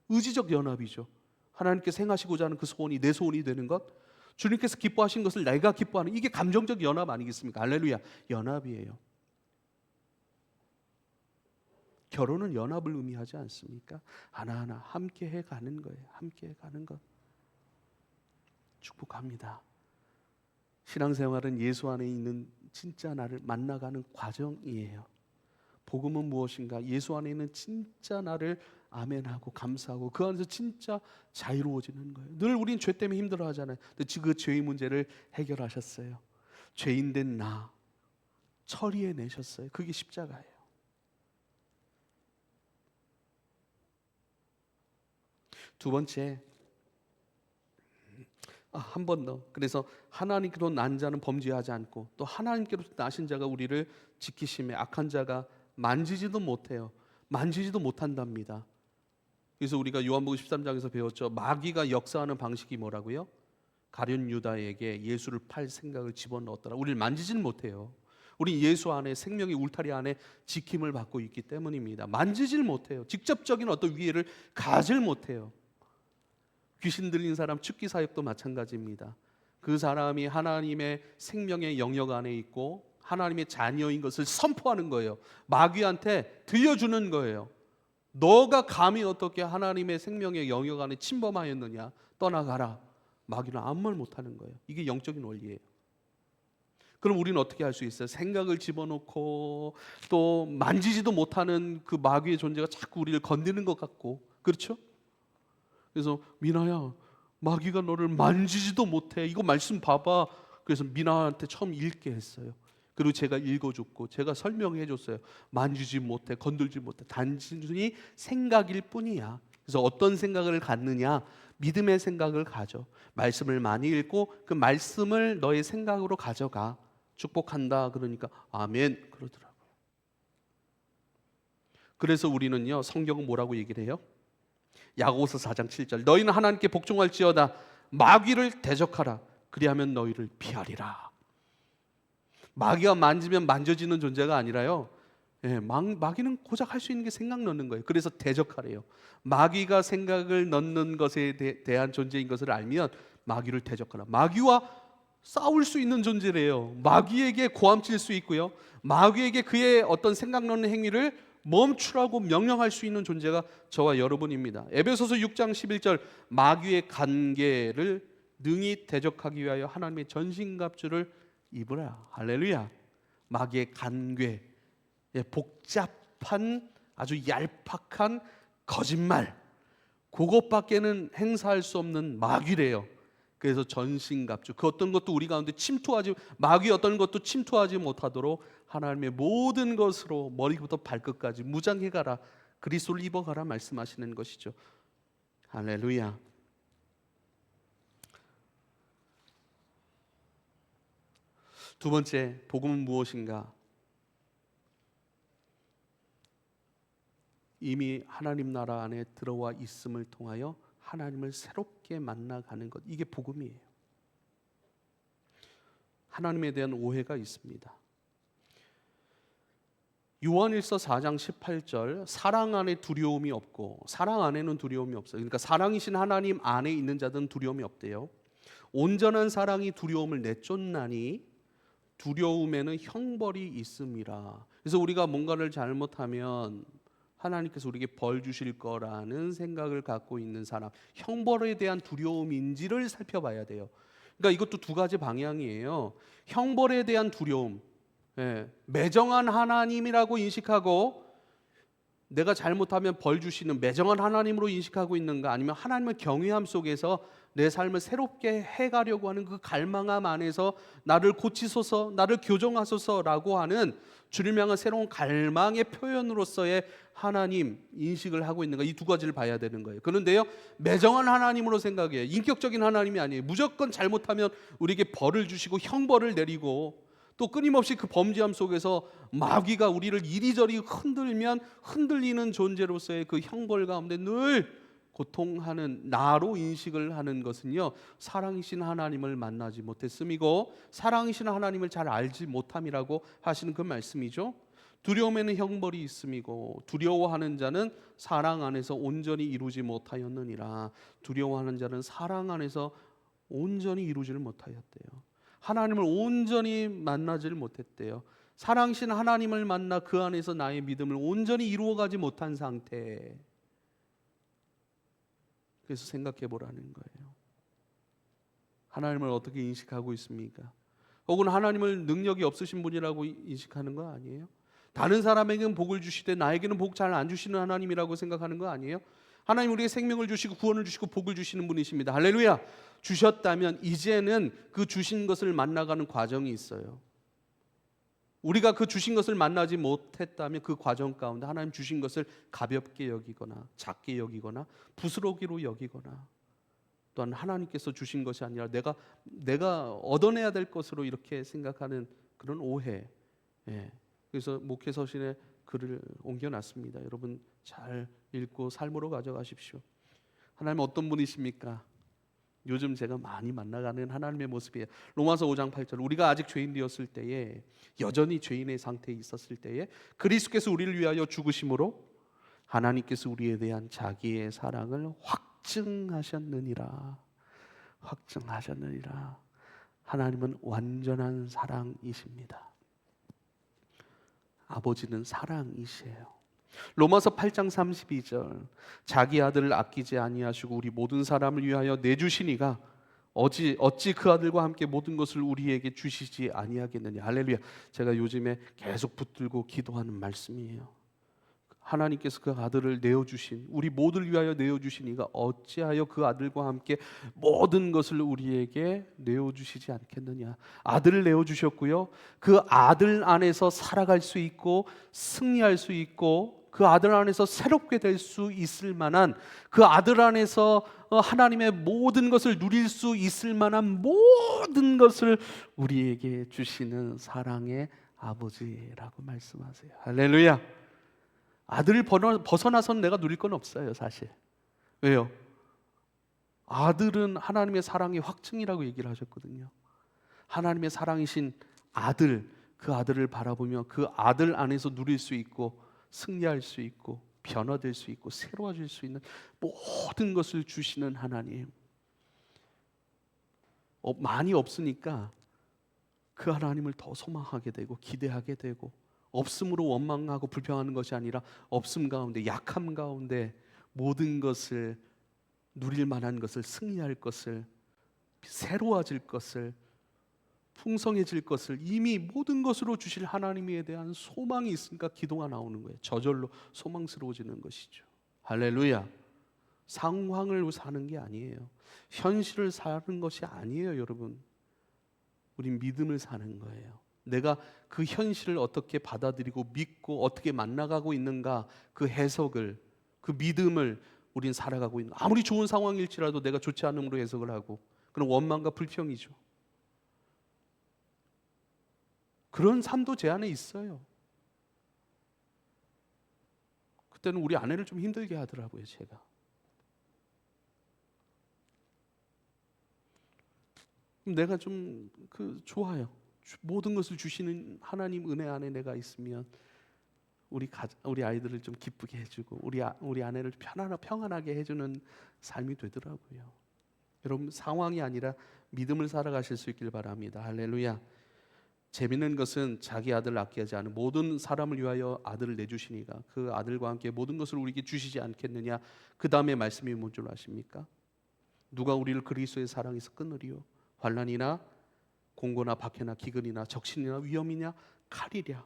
의지적 연합이죠. 하나님께서 행하시고자 하는 그 소원이 내 소원이 되는 것, 주님께서 기뻐하신 것을 내가 기뻐하는, 이게 감정적 연합 아니겠습니까? 할렐루야. 연합이에요. 결혼은 연합을 의미하지 않습니까? 하나하나 함께 해가는 거예요. 함께 해가는 것. 축복합니다. 신앙생활은 예수 안에 있는 진짜 나를 만나가는 과정이에요. 복음은 무엇인가? 예수 안에 있는 진짜 나를 아멘하고 감사하고 그 안에서 진짜 자유로워지는 거예요. 늘 우린 죄 때문에 힘들어하잖아요. 근데 그 죄의 문제를 해결하셨어요. 죄인된 나 처리해내셨어요. 그게 십자가예요. 두 번째, 한 번 더. 그래서 하나님께로 난 자는 범죄하지 않고 또 하나님께로 나신 자가 우리를 지키심에 악한 자가 만지지도 못해요. 만지지도 못한답니다. 그래서 우리가 요한복음 13장에서 배웠죠. 마귀가 역사하는 방식이 뭐라고요? 가룟 유다에게 예수를 팔 생각을 집어넣었더라. 우리를 만지지는 못해요. 우리 예수 안에, 생명의 울타리 안에 지킴을 받고 있기 때문입니다. 만지질 못해요. 직접적인 어떤 위해를 가질 못해요. 귀신 들린 사람 축기 사역도 마찬가지입니다. 그 사람이 하나님의 생명의 영역 안에 있고 하나님의 자녀인 것을 선포하는 거예요. 마귀한테 들려주는 거예요. 너가 감히 어떻게 하나님의 생명의 영역 안에 침범하였느냐, 떠나가라. 마귀는 아무 말 못하는 거예요. 이게 영적인 원리예요. 그럼 우리는 어떻게 할 수 있어요? 생각을 집어넣고 또 만지지도 못하는 그 마귀의 존재가 자꾸 우리를 건드는 것 같고, 그렇죠? 그래서 미나야, 마귀가 너를 만지지도 못해. 이거 말씀 봐봐. 그래서 미나한테 처음 읽게 했어요. 그리고 제가 읽어줬고 제가 설명해 줬어요. 만지지 못해, 건들지 못해. 단순히 생각일 뿐이야. 그래서 어떤 생각을 갖느냐? 믿음의 생각을 가져. 말씀을 많이 읽고 그 말씀을 너의 생각으로 가져가. 축복한다. 그러니까 아멘 그러더라고요. 그래서 우리는요, 성경은 뭐라고 얘기를 해요? 야고보서 4장 7절, 너희는 하나님께 복종할지어다. 마귀를 대적하라. 그리하면 너희를 피하리라. 마귀가 만지면 만져지는 존재가 아니라요, 예, 마귀는 고작 할 수 있는 게 생각 넣는 거예요. 그래서 대적하래요. 마귀가 생각을 넣는 것에 대한 존재인 것을 알면 마귀를 대적하라. 마귀와 싸울 수 있는 존재래요. 마귀에게 고함칠 수 있고요. 마귀에게 그의 어떤 생각 넣는 행위를 멈추라고 명령할 수 있는 존재가 저와 여러분입니다. 에베소서 6장 11절 마귀의 관계를 능히 대적하기 위하여 하나님의 전신갑주를 입으라. 할렐루야. 마귀의 관계, 복잡한 아주 얄팍한 거짓말, 그것밖에는 행사할 수 없는 마귀래요. 그래서 전신갑주, 그 어떤 것도 우리 가운데 마귀 어떤 것도 침투하지 못하도록 하나님의 모든 것으로 머리부터 발끝까지 무장해 가라, 그리스도를 입어가라 말씀하시는 것이죠. 할렐루야. 두 번째, 복음은 무엇인가? 이미 하나님 나라 안에 들어와 있음을 통하여 하나님을 새롭게 만나가는 것, 이게 복음이에요. 하나님에 대한 오해가 있습니다. 요한일서 4장 18절 사랑 안에 두려움이 없고, 사랑 안에는 두려움이 없어요. 그러니까 사랑이신 하나님 안에 있는 자들은 두려움이 없대요. 온전한 사랑이 두려움을 내쫓나니 두려움에는 형벌이 있음이라. 그래서 우리가 뭔가를 잘못하면 하나님께서 우리에게 벌 주실 거라는 생각을 갖고 있는 사람, 형벌에 대한 두려움인지를 살펴봐야 돼요. 그러니까 이것도 두 가지 방향이에요. 형벌에 대한 두려움, 매정한 하나님이라고 인식하고 내가 잘못하면 벌 주시는 매정한 하나님으로 인식하고 있는가, 아니면 하나님의 경외함 속에서 내 삶을 새롭게 해가려고 하는 그 갈망함 안에서 나를 고치소서, 나를 교정하소서라고 하는 주를 향한 새로운 갈망의 표현으로서의 하나님 인식을 하고 있는가, 이 두 가지를 봐야 되는 거예요. 그런데요, 매정한 하나님으로 생각해요. 인격적인 하나님이 아니에요. 무조건 잘못하면 우리에게 벌을 주시고 형벌을 내리고, 또 끊임없이 그 범죄함 속에서 마귀가 우리를 이리저리 흔들면 흔들리는 존재로서의 그 형벌 가운데 늘 고통하는 나로 인식을 하는 것은요, 사랑이신 하나님을 만나지 못했음이고 사랑이신 하나님을 잘 알지 못함이라고 하시는 그 말씀이죠. 두려움에는 형벌이 있음이고 두려워하는 자는 사랑 안에서 온전히 이루지 못하였느니라. 두려워하는 자는 사랑 안에서 온전히 이루지를 못하였대요. 하나님을 온전히 만나지를 못했대요. 사랑이신 하나님을 만나 그 안에서 나의 믿음을 온전히 이루어가지 못한 상태. 그래서 생각해 보라는 거예요. 하나님을 어떻게 인식하고 있습니까? 혹은 하나님을 능력이 없으신 분이라고 인식하는 거 아니에요? 다른 사람에게는 복을 주시되 나에게는 복 잘 안 주시는 하나님이라고 생각하는 거 아니에요? 하나님 우리에게 생명을 주시고 구원을 주시고 복을 주시는 분이십니다. 할렐루야. 주셨다면 이제는 그 주신 것을 만나가는 과정이 있어요. 우리가 그 주신 것을 만나지 못했다면 그 과정 가운데 하나님 주신 것을 가볍게 여기거나 작게 여기거나 부스러기로 여기거나, 또한 하나님께서 주신 것이 아니라 내가 얻어내야 될 것으로 이렇게 생각하는 그런 오해. 그래서 목회 서신에 글을 옮겨놨습니다. 여러분 잘 읽고 삶으로 가져가십시오. 하나님 어떤 분이십니까? 요즘 제가 많이 만나가는 하나님의 모습이에요. 로마서 5장 8절 우리가 아직 죄인 되었을 때에, 여전히 죄인의 상태에 있었을 때에 그리스도께서 우리를 위하여 죽으심으로 하나님께서 우리에 대한 자기의 사랑을 확증하셨느니라. 확증하셨느니라. 하나님은 완전한 사랑이십니다. 아버지는 사랑이시에요. 로마서 8장 32절 자기 아들을 아끼지 아니하시고 우리 모든 사람을 위하여 내주시니가 어찌 그 아들과 함께 모든 것을 우리에게 주시지 아니하겠느냐. 할렐루야. 제가 요즘에 계속 붙들고 기도하는 말씀이에요. 하나님께서 그 아들을 내어주신, 우리 모두를 위하여 내어주시니가 어찌하여 그 아들과 함께 모든 것을 우리에게 내어주시지 않겠느냐. 아들을 내어주셨고요, 그 아들 안에서 살아갈 수 있고 승리할 수 있고 그 아들 안에서 새롭게 될 수 있을 만한, 그 아들 안에서 하나님의 모든 것을 누릴 수 있을 만한 모든 것을 우리에게 주시는 사랑의 아버지라고 말씀하세요. 할렐루야. 아들을 벗어나서는 내가 누릴 건 없어요, 사실. 왜요? 아들은 하나님의 사랑의 확증이라고 얘기를 하셨거든요. 하나님의 사랑이신 아들, 그 아들을 바라보며 그 아들 안에서 누릴 수 있고 승리할 수 있고 변화될 수 있고 새로워질 수 있는 모든 것을 주시는 하나님. 많이 없으니까 그 하나님을 더 소망하게 되고 기대하게 되고, 없음으로 원망하고 불평하는 것이 아니라 없음 가운데, 약함 가운데 모든 것을 누릴 만한 것을, 승리할 것을, 새로워질 것을, 풍성해질 것을 이미 모든 것으로 주실 하나님에 대한 소망이 있으니까 기도가 나오는 거예요. 저절로 소망스러워지는 것이죠. 할렐루야. 상황을 사는 게 아니에요. 현실을 사는 것이 아니에요, 여러분. 우린 믿음을 사는 거예요. 내가 그 현실을 어떻게 받아들이고 믿고 어떻게 만나가고 있는가, 그 해석을, 그 믿음을 우린 살아가고 있는. 아무리 좋은 상황일지라도 내가 좋지 않음으로 해석을 하고, 그런 원망과 불평이죠. 그런 삶도 제 안에 있어요. 그때는 우리 아내를 좀 힘들게 하더라고요, 제가. 내가 좀 좋아요. 모든 것을 주시는 하나님 은혜 안에 내가 있으면 우리 아이들을 좀 기쁘게 해주고 우리 아내를 평안하게 해주는 삶이 되더라고요. 여러분, 상황이 아니라 믿음을 살아가실 수 있길 바랍니다. 할렐루야. 재미있는 것은 자기 아들을 아끼지 않은 모든 사람을 위하여 아들을 내주시니까 그 아들과 함께 모든 것을 우리에게 주시지 않겠느냐. 그 다음에 말씀이 뭔 줄 아십니까? 누가 우리를 그리스도의 사랑에서 끊으리요? 환난이나 공고나 박해나 기근이나 적신이나 위험이냐 칼이랴.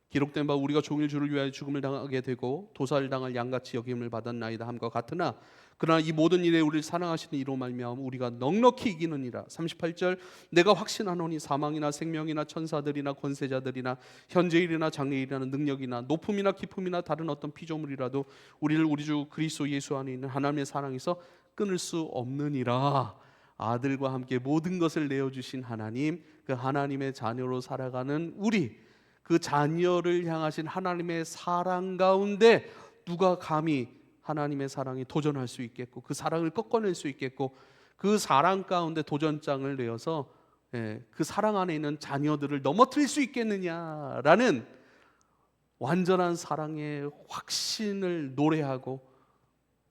기록된 바 우리가 종일 주를 위하여 죽음을 당하게 되고 도살을 당할 양같이 여김을 받았나이다 함과 같으나 그러나 이 모든 일에 우리를 사랑하시는 이로 말미암아 우리가 넉넉히 이기느니라. 38절 내가 확신하노니 사망이나 생명이나 천사들이나 권세자들이나 현재일이나 장래일이나 능력이나 높음이나 깊음이나 다른 어떤 피조물이라도 우리를 우리 주 그리스도 예수 안에 있는 하나님의 사랑에서 끊을 수 없느니라. 아들과 함께 모든 것을 내어주신 하나님, 그 하나님의 자녀로 살아가는 우리, 그 자녀를 향하신 하나님의 사랑 가운데 누가 감히 하나님의 사랑에 도전할 수 있겠고 그 사랑을 꺾어낼 수 있겠고 그 사랑 가운데 도전장을 내어서 그 사랑 안에 있는 자녀들을 넘어뜨릴 수 있겠느냐라는 완전한 사랑의 확신을 노래하고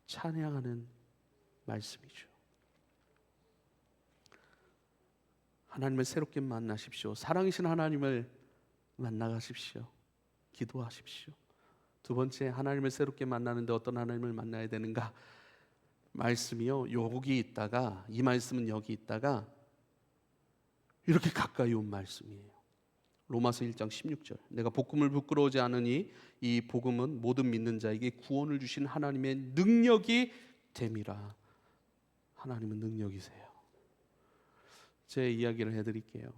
찬양하는 말씀이죠. 하나님을 새롭게 만나십시오. 사랑이신 하나님을 만나가십시오. 기도하십시오. 두 번째, 하나님을 새롭게 만나는데 어떤 하나님을 만나야 되는가? 말씀이요, 여기 있다가, 이 말씀은 여기 있다가 이렇게 가까이 온 말씀이에요. 로마서 1장 16절 내가 복음을 부끄러워하지 않으니 이 복음은 모든 믿는 자에게 구원을 주신 하나님의 능력이 됨이라. 하나님은 능력이세요. 제 이야기를 해드릴게요.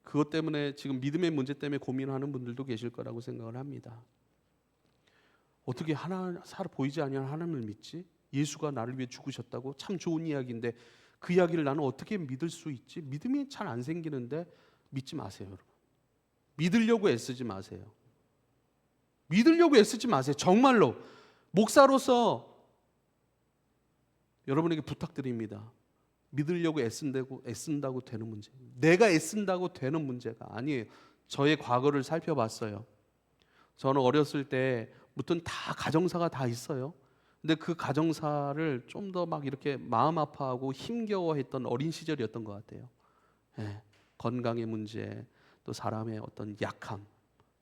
그것 때문에 지금 믿음의 문제 때문에 고민하는 분들도 계실 거라고 생각을 합니다. 어떻게 보이지 아니하는 하나님을 믿지? 예수가 나를 위해 죽으셨다고? 참 좋은 이야기인데 그 이야기를 나는 어떻게 믿을 수 있지? 믿음이 잘 안 생기는데 믿지 마세요, 여러분. 믿으려고 애쓰지 마세요. 믿으려고 애쓰지 마세요. 정말로 목사로서 여러분에게 부탁드립니다. 믿으려고 애쓴다고 되는 문제, 내가 애쓴다고 되는 문제가 아니에요. 저의 과거를 살펴봤어요. 저는 어렸을 때 무튼 다 가정사가 다 있어요. 근데 그 가정사를 좀 더 막 이렇게 마음 아파하고 힘겨워했던 어린 시절이었던 것 같아요. 건강의 문제, 또 사람의 어떤 약함,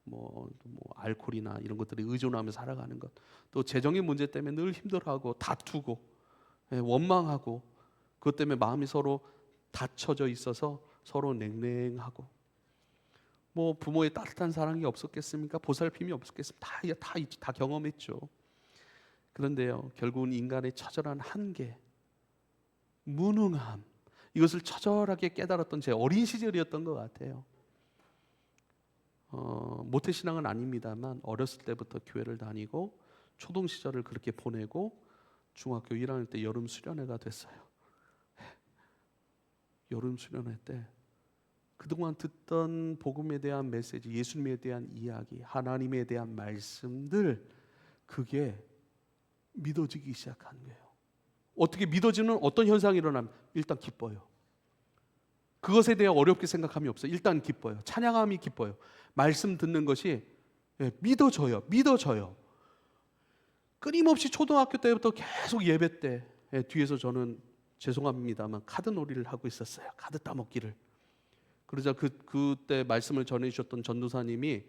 뭐 알코올이나 이런 것들에 의존하며 살아가는 것, 또 재정의 문제 때문에 늘 힘들어하고 다투고 원망하고 그것 때문에 마음이 서로 닫혀져 있어서 서로 냉랭하고, 뭐 부모의 따뜻한 사랑이 없었겠습니까? 보살핌이 없었겠습니까? 다 경험했죠. 그런데요, 결국은 인간의 처절한 한계, 무능함, 이것을 처절하게 깨달았던 제 어린 시절이었던 것 같아요. 모태신앙은 아닙니다만 어렸을 때부터 교회를 다니고 초등 시절을 그렇게 보내고 중학교 1학년 때 여름 수련회가 됐어요. 여름 수련회 때 그동안 듣던 복음에 대한 메시지, 예수님에 대한 이야기, 하나님에 대한 말씀들, 그게 믿어지기 시작한 거예요. 어떻게 믿어지는 어떤 현상이 일어나면 일단 기뻐요. 그것에 대해 어렵게 생각함이 없어요. 일단 기뻐요. 찬양함이 기뻐요. 말씀 듣는 것이 믿어져요. 끊임없이 초등학교 때부터 계속 예배 때 뒤에서 저는 죄송합니다만 카드놀이를 하고 있었어요. 카드 따먹기를. 그러자 그때 말씀을 전해주셨던 전도사님이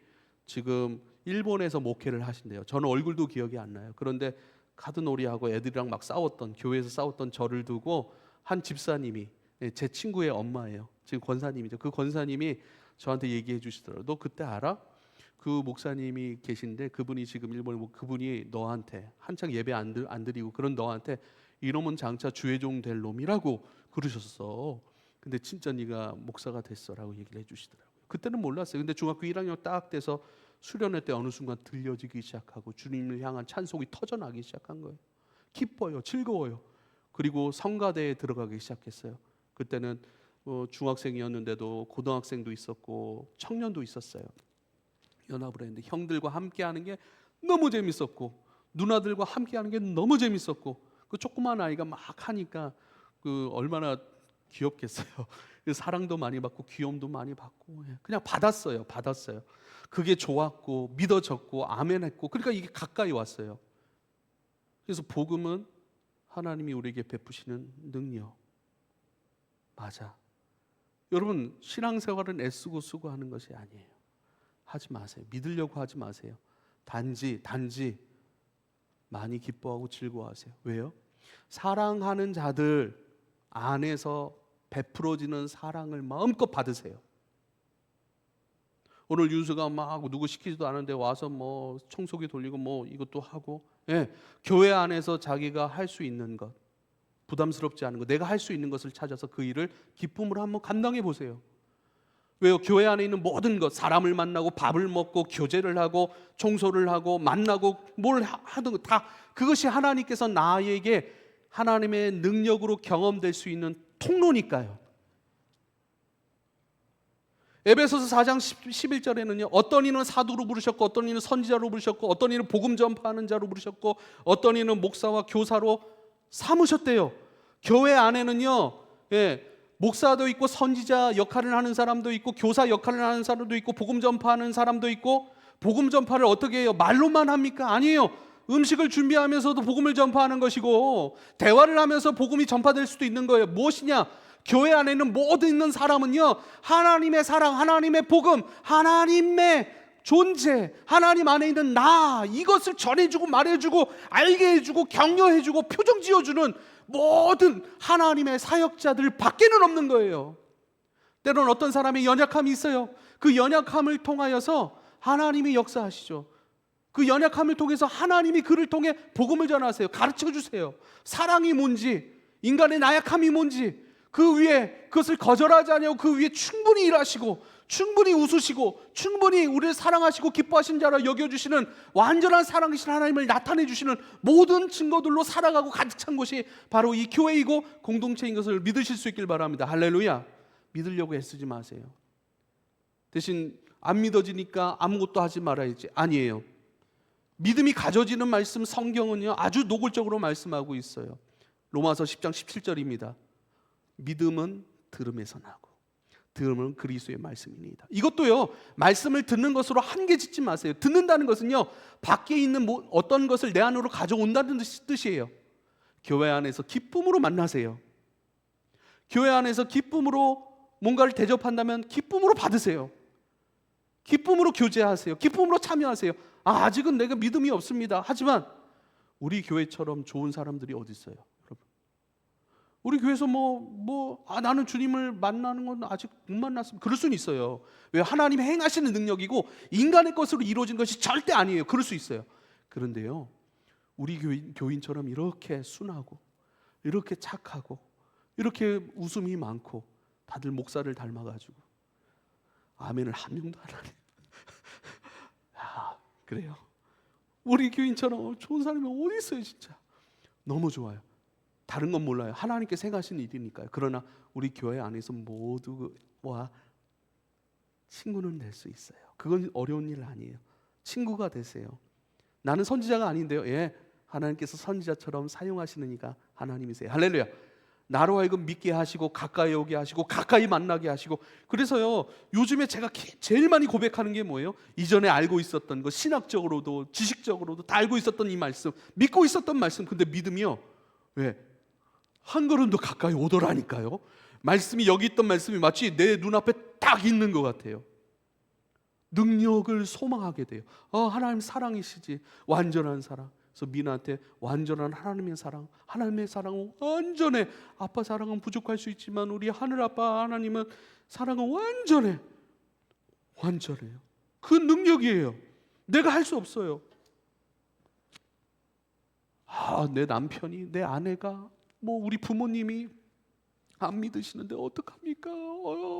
지금 일본에서 목회를 하신대요. 저는 얼굴도 기억이 안 나요. 그런데 카드놀이하고 애들이랑 막 교회에서 싸웠던 저를 두고 한 집사님이, 제 친구의 엄마예요. 지금 권사님이죠. 그 권사님이 저한테 얘기해 주시더라고요. 너 그때 알아? 그 목사님이 계신데 그분이 지금 일본에 그분이 너한테 한창 예배 안 드리고 그런 너한테 이놈은 장차 주의종 될 놈이라고 그러셨어. 근데 진짜 네가 목사가 됐어라고 얘기를 해주시더라고요. 그때는 몰랐어요. 근데 중학교 1학년 딱 돼서 수련회 때 어느 순간 들려지기 시작하고 주님을 향한 찬송이 터져나기 시작한 거예요. 기뻐요, 즐거워요. 그리고 성가대에 들어가기 시작했어요. 그때는 중학생이었는데도 고등학생도 있었고 청년도 있었어요. 연합을 했는데 형들과 함께하는 게 너무 재밌었고 누나들과 함께하는 게 너무 재밌었고 그 조그만 아이가 막 하니까 그 얼마나 귀엽겠어요. 사랑도 많이 받고 귀여움도 많이 받고 그냥 받았어요. 그게 좋았고 믿어졌고 아멘했고 그러니까 이게 가까이 왔어요. 그래서 복음은 하나님이 우리에게 베푸시는 능력. 맞아. 여러분 신앙생활은 애쓰고 쓰고 하는 것이 아니에요. 하지 마세요. 믿으려고 하지 마세요. 단지 많이 기뻐하고 즐거워하세요. 왜요? 사랑하는 자들 안에서 베풀어지는 사랑을 마음껏 받으세요. 오늘 윤수가 막 누구 시키지도 않은데 와서 뭐 청소기 돌리고 뭐 이것도 하고 교회 안에서 자기가 할 수 있는 것, 부담스럽지 않은 것, 내가 할 수 있는 것을 찾아서 그 일을 기쁨으로 한번 감당해 보세요. 왜요? 교회 안에 있는 모든 것, 사람을 만나고 밥을 먹고 교제를 하고 청소를 하고 만나고 뭘 하든 다 그것이 하나님께서 나에게 하나님의 능력으로 경험될 수 있는 통로니까요. 에베소서 4장 11절에는요 어떤 이는 사도로 부르셨고 어떤 이는 선지자로 부르셨고 어떤 이는 복음 전파하는 자로 부르셨고 어떤 이는 목사와 교사로 삼으셨대요. 교회 안에는요 목사도 있고 선지자 역할을 하는 사람도 있고 교사 역할을 하는 사람도 있고 복음 전파하는 사람도 있고 복음 전파를 어떻게 해요? 말로만 합니까? 아니에요. 음식을 준비하면서도 복음을 전파하는 것이고 대화를 하면서 복음이 전파될 수도 있는 거예요. 무엇이냐? 교회 안에 있는 모든 있는 사람은요 하나님의 사랑, 하나님의 복음, 하나님의 존재, 하나님 안에 있는 나 이것을 전해주고 말해주고 알게 해주고 격려해주고 표정 지어주는 모든 하나님의 사역자들 밖에는 없는 거예요. 때로는 어떤 사람의 연약함이 있어요. 그 연약함을 통하여서 하나님이 역사하시죠. 그 연약함을 통해서 하나님이 그를 통해 복음을 전하세요. 가르쳐주세요. 사랑이 뭔지, 인간의 나약함이 뭔지 그 위에 그것을 거절하지 않냐고 그 위에 충분히 일하시고 충분히 웃으시고 충분히 우리를 사랑하시고 기뻐하신 자로 여겨주시는 완전한 사랑이신 하나님을 나타내주시는 모든 증거들로 살아가고 가득 찬 곳이 바로 이 교회이고 공동체인 것을 믿으실 수 있길 바랍니다. 할렐루야. 믿으려고 애쓰지 마세요. 대신 안 믿어지니까 아무것도 하지 말아야지. 아니에요. 믿음이 가져지는 말씀 성경은요 아주 노골적으로 말씀하고 있어요. 로마서 10장 17절입니다. 믿음은 들음에서 나고 들음은 그리스도의 말씀이니이다. 이것도요 말씀을 듣는 것으로 한계 짓지 마세요. 듣는다는 것은요 밖에 있는 어떤 것을 내 안으로 가져온다는 뜻이에요. 교회 안에서 기쁨으로 만나세요. 교회 안에서 기쁨으로 뭔가를 대접한다면 기쁨으로 받으세요. 기쁨으로 교제하세요. 기쁨으로 참여하세요. 아직은 내가 믿음이 없습니다. 하지만 우리 교회처럼 좋은 사람들이 어디 있어요? 우리 교회에서 나는 주님을 만나는 건 아직 못 만났습니다. 그럴 수는 있어요. 왜? 하나님이 행하시는 능력이고 인간의 것으로 이루어진 것이 절대 아니에요. 그럴 수 있어요. 그런데요, 우리 교인처럼 이렇게 순하고 이렇게 착하고 이렇게 웃음이 많고 다들 목사를 닮아가지고 아멘을 한 명도 안 하네. 그래요. 우리 교인처럼 좋은 사람이 어디 있어요, 진짜. 너무 좋아요. 다른 건 몰라요. 하나님께서 행하신 일이니까요. 그러나 우리 교회 안에서 모두와 친구는 될 수 있어요. 그건 어려운 일 아니에요. 친구가 되세요. 나는 선지자가 아닌데요. 하나님께서 선지자처럼 사용하시는 이가 하나님이세요. 할렐루야. 나로 하여금 믿게 하시고 가까이 오게 하시고 가까이 만나게 하시고. 그래서요, 요즘에 제가 제일 많이 고백하는 게 뭐예요? 이전에 알고 있었던 거, 신학적으로도 지식적으로도 다 알고 있었던 이 말씀, 믿고 있었던 말씀. 근데 믿음이요, 왜? 한 걸음 더 가까이 오더라니까요. 말씀이, 여기 있던 말씀이 마치 내 눈앞에 딱 있는 것 같아요. 능력을 소망하게 돼요. 하나님 사랑이시지, 완전한 사랑. 그래서 미나한테 완전한 하나님의 사랑, 하나님의 사랑은 완전해. 아빠 사랑은 부족할 수 있지만 우리 하늘 아빠 하나님은 사랑은 완전해. 완전해요. 그 능력이에요. 내가 할 수 없어요. 내 남편이, 내 아내가, 우리 부모님이 안 믿으시는데 어떡합니까?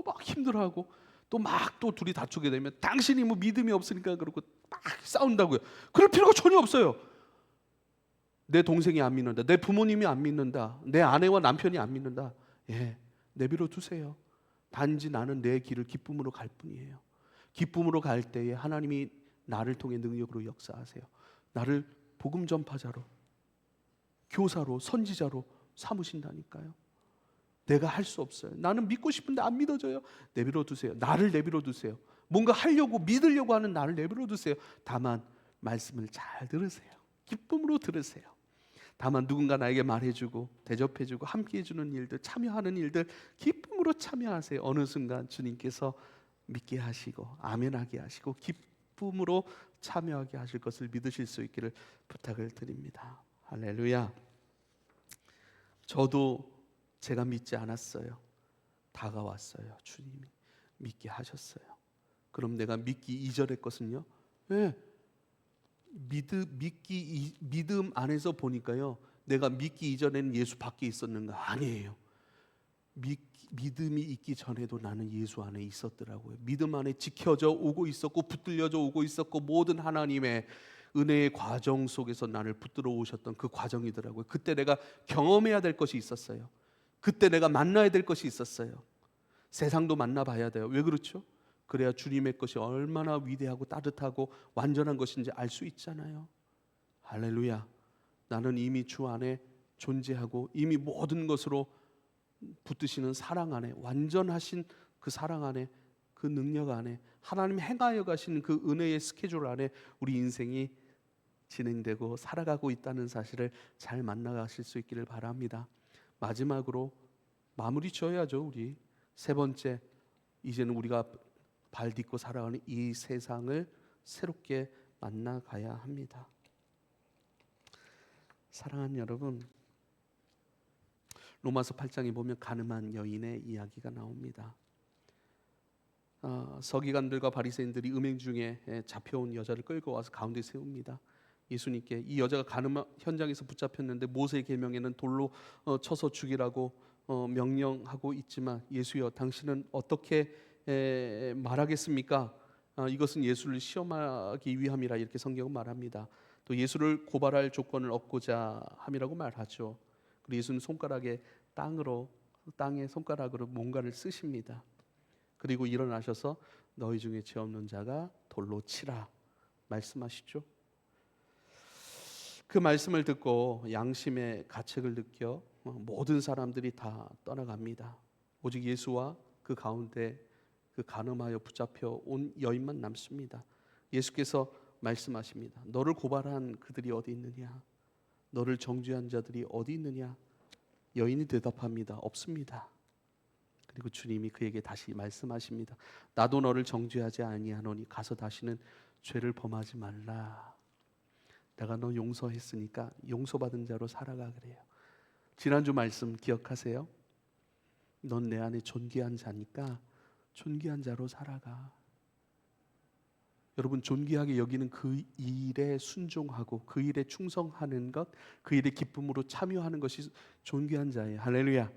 막 힘들어하고, 또 둘이 다투게 되면 당신이 믿음이 없으니까 그러고 막 싸운다고요. 그럴 필요가 전혀 없어요. 내 동생이 안 믿는다, 내 부모님이 안 믿는다, 내 아내와 남편이 안 믿는다, 내버려 두세요. 단지 나는 내 길을 기쁨으로 갈 뿐이에요. 기쁨으로 갈 때에 하나님이 나를 통해 능력으로 역사하세요. 나를 복음 전파자로, 교사로, 선지자로 삼으신다니까요. 내가 할 수 없어요. 나는 믿고 싶은데 안 믿어져요. 내버려 두세요. 나를 내버려 두세요. 뭔가 하려고, 믿으려고 하는 나를 내버려 두세요. 다만 말씀을 잘 들으세요. 기쁨으로 들으세요. 다만 누군가 나에게 말해주고 대접해주고 함께해주는 일들, 참여하는 일들 기쁨으로 참여하세요. 어느 순간 주님께서 믿게 하시고 아멘하게 하시고 기쁨으로 참여하게 하실 것을 믿으실 수 있기를 부탁을 드립니다. 할렐루야. 저도 제가 믿지 않았어요. 다가왔어요. 주님이 믿게 하셨어요. 그럼 내가 믿기 이전의 것은요? 믿음 안에서 보니까요, 내가 믿기 이전에는 예수 밖에 있었는가? 아니에요. 믿음이 있기 전에도 나는 예수 안에 있었더라고요. 믿음 안에 지켜져 오고 있었고 붙들려져 오고 있었고, 모든 하나님의 은혜의 과정 속에서 나를 붙들어 오셨던 그 과정이더라고요. 그때 내가 경험해야 될 것이 있었어요. 그때 내가 만나야 될 것이 있었어요. 세상도 만나봐야 돼요. 왜 그렇죠? 그래야 주님의 것이 얼마나 위대하고 따뜻하고 완전한 것인지 알 수 있잖아요. 할렐루야. 나는 이미 주 안에 존재하고 이미 모든 것으로 붙드시는 사랑 안에, 완전하신 그 사랑 안에, 그 능력 안에, 하나님 행하여 가신 그 은혜의 스케줄 안에 우리 인생이 진행되고 살아가고 있다는 사실을 잘 만나가실 수 있기를 바랍니다. 마지막으로 마무리 지어야죠. 우리 세 번째, 이제는 우리가 발 딛고 살아가는 이 세상을 새롭게 만나가야 합니다. 사랑하는 여러분, 로마서 8장에 보면 가늠한 여인의 이야기가 나옵니다. 서기관들과 바리새인들이 음행 중에 잡혀온 여자를 끌고 와서 가운데 세웁니다. 예수님께, 이 여자가 가늠 현장에서 붙잡혔는데 모세의 계명에는 돌로 쳐서 죽이라고 명령하고 있지만, 예수여, 당신은 어떻게 말하겠습니까? 이것은 예수를 시험하기 위함이라, 이렇게 성경은 말합니다. 또 예수를 고발할 조건을 얻고자 함이라고 말하죠. 그리고 예수는 땅에 손가락으로 뭔가를 쓰십니다. 그리고 일어나셔서 너희 중에 죄 없는 자가 돌로 치라 말씀하시죠. 그 말씀을 듣고 양심의 가책을 느껴 모든 사람들이 다 떠나갑니다. 오직 예수와 그 가운데 그 간음하여 붙잡혀 온 여인만 남습니다. 예수께서 말씀하십니다. 너를 고발한 그들이 어디 있느냐? 너를 정죄한 자들이 어디 있느냐? 여인이 대답합니다. 없습니다. 그리고 주님이 그에게 다시 말씀하십니다. 나도 너를 정죄하지 아니하노니 가서 다시는 죄를 범하지 말라. 내가 너 용서했으니까 용서받은 자로 살아가 그래요. 지난주 말씀 기억하세요? 넌 내 안에 존귀한 자니까 존귀한 자로 살아가. 여러분, 존귀하게 여기는 그 일에 순종하고 그 일에 충성하는 것, 그 일에 기쁨으로 참여하는 것이 존귀한 자예요. 할렐루야.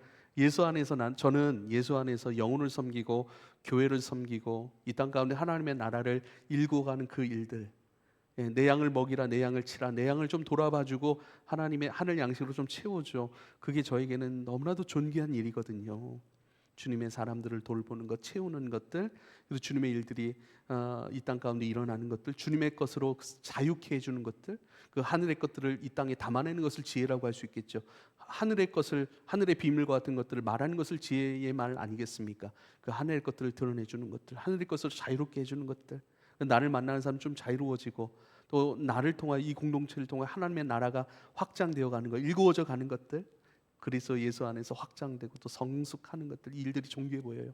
저는 예수 안에서 영혼을 섬기고 교회를 섬기고 이 땅 가운데 하나님의 나라를 일구어가는 그 일들, 내 양을 먹이라, 내 양을 치라, 내 양을 좀 돌아봐주고 하나님의 하늘 양식으로 좀 채워줘. 그게 저에게는 너무나도 존귀한 일이거든요. 주님의 사람들을 돌보는 것, 채우는 것들, 그리고 주님의 일들이 이 땅 가운데 일어나는 것들, 주님의 것으로 자유케 해주는 것들, 그 하늘의 것들을 이 땅에 담아내는 것을 지혜라고 할 수 있겠죠. 하늘의 것을, 하늘의 비밀과 같은 것들을 말하는 것을 지혜의 말 아니겠습니까? 그 하늘의 것들을 드러내주는 것들, 하늘의 것을 자유롭게 해주는 것들, 나를 만나는 사람 좀 자유로워지고, 또 나를 통하여 이 공동체를 통하여 하나님의 나라가 확장되어 가는 것, 일구어져 가는 것들, 그리스도 예수 안에서 확장되고 또 성숙하는 것들, 이 일들이 존귀해 보여요.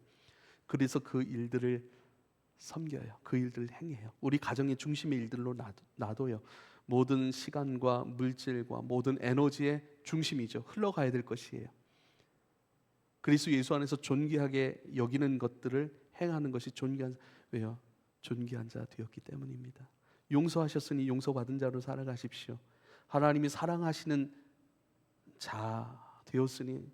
그래서 그 일들을 섬겨요. 그 일들을 행해요. 우리 가정의 중심의 일들로 놔둬요. 모든 시간과 물질과 모든 에너지의 중심이죠. 흘러가야 될 것이에요. 그리스도 예수 안에서 존귀하게 여기는 것들을 행하는 것이 존귀한, 왜요? 존귀한 자 되었기 때문입니다. 용서하셨으니 용서받은 자로 살아가십시오. 하나님이 사랑하시는 자 되었으니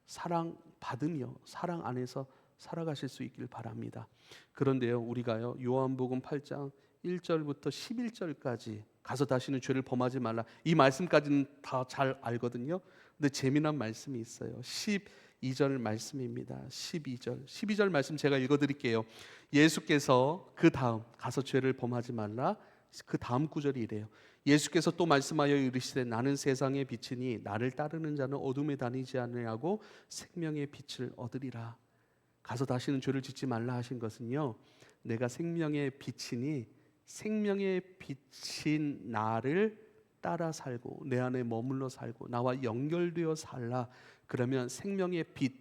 사랑받으며 사랑 안에서 살아가실 수 있길 바랍니다. 그런데요, 우리가요, 요한복음 8장 1절부터 11절까지 가서 다시는 죄를 범하지 말라, 이 말씀까지는 다 잘 알거든요. 근데 재미난 말씀이 있어요. 12절 말씀입니다. 12절 말씀 제가 읽어드릴게요. 예수께서 그 다음, 가서 죄를 범하지 말라, 그 다음 구절이 이래요. 예수께서 또 말씀하여 이르시되 나는 세상의 빛이니 나를 따르는 자는 어둠에 다니지 아니하고 생명의 빛을 얻으리라. 가서 다시는 죄를 짓지 말라 하신 것은요, 내가 생명의 빛이니 생명의 빛인 나를 따라 살고 내 안에 머물러 살고 나와 연결되어 살라. 그러면 생명의 빛,